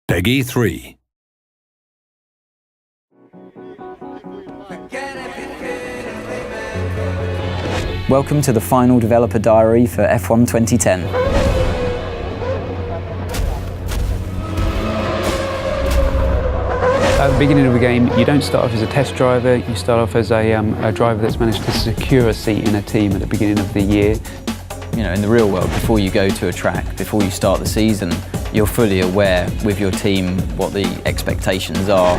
Peggy 3. Welcome to the final developer diary for F1 2010. At the beginning of the game, you don't start off as a test driver, you start off as a driver that's managed to secure a seat in a team at the beginning of the year. You know, in the real world, before you go to a track, before you start the season, you're fully aware with your team what the expectations are.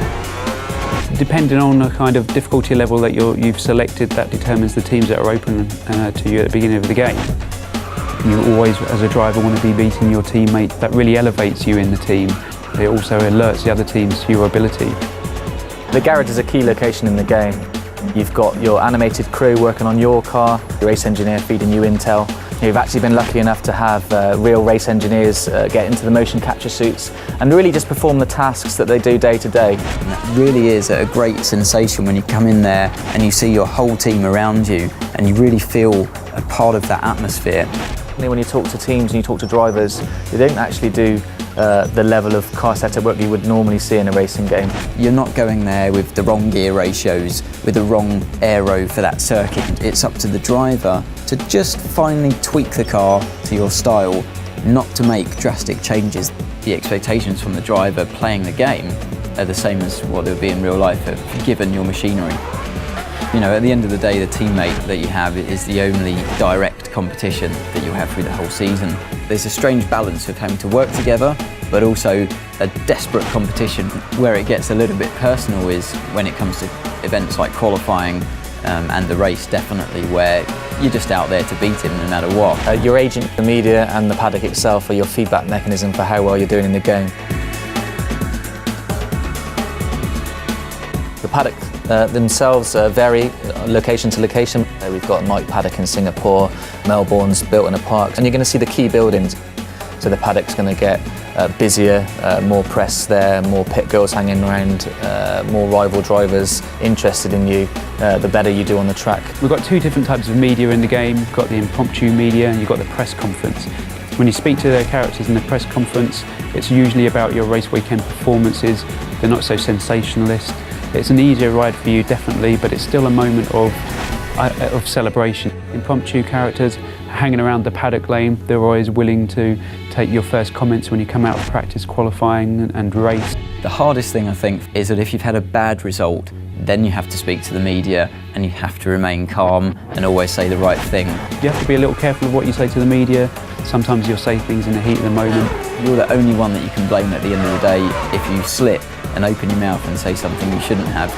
Depending on the kind of difficulty level that you've selected, that determines the teams that are open to you at the beginning of the game. You always, as a driver, want to be beating your teammate. That really elevates you in the team. It also alerts the other teams to your ability. The garage is a key location in the game. You've got your animated crew working on your car, your race engineer feeding you intel. You've actually been lucky enough to have real race engineers get into the motion capture suits and really just perform the tasks that they do day to day. And that really is a great sensation when you come in there and you see your whole team around you and you really feel a part of that atmosphere. When you talk to teams and you talk to drivers, they don't actually do the level of car setup work you would normally see in a racing game. You're not going there with the wrong gear ratios, with the wrong aero for that circuit. It's up to the driver to just finally tweak the car to your style, not to make drastic changes. The expectations from the driver playing the game are the same as what they would be in real life, given your machinery. You know, at the end of the day, the teammate that you have is the only direct competition that you have through the whole season. There's a strange balance of having to work together, but also a desperate competition. Where it gets a little bit personal is when it comes to events like qualifying and the race, definitely, where you're just out there to beat him no matter what. Your agent, the media and the paddock itself are your feedback mechanism for how well you're doing in the game. The paddock themselves vary location to location. We've got Mike Paddock in Singapore, Melbourne's built in a park, and you're going to see the key buildings. So the paddock's going to get busier, more press there, more pit girls hanging around, more rival drivers interested in you, the better you do on the track. We've got two different types of media in the game. You've got the impromptu media and you've got the press conference. When you speak to their characters in the press conference, it's usually about your race weekend performances. They're not so sensationalist. It's an easier ride for you, definitely, but it's still a moment of celebration. Impromptu characters hanging around the paddock lane, they're always willing to take your first comments when you come out of practice, qualifying and race. The hardest thing, I think, is that if you've had a bad result, then you have to speak to the media and you have to remain calm and always say the right thing. You have to be a little careful of what you say to the media. Sometimes you'll say things in the heat of the moment. You're the only one that you can blame at the end of the day if you slip and open your mouth and say something you shouldn't have.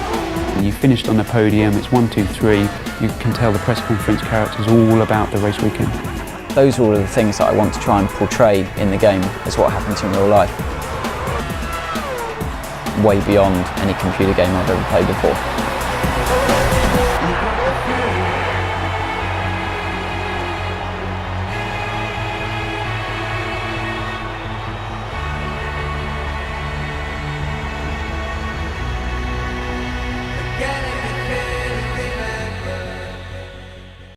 When you finished on the podium, it's 1, 2, 3. You can tell the press conference characters all about the race weekend. Those are all of the things that I want to try and portray in the game as what happens in real life. Way beyond any computer game I've ever played before.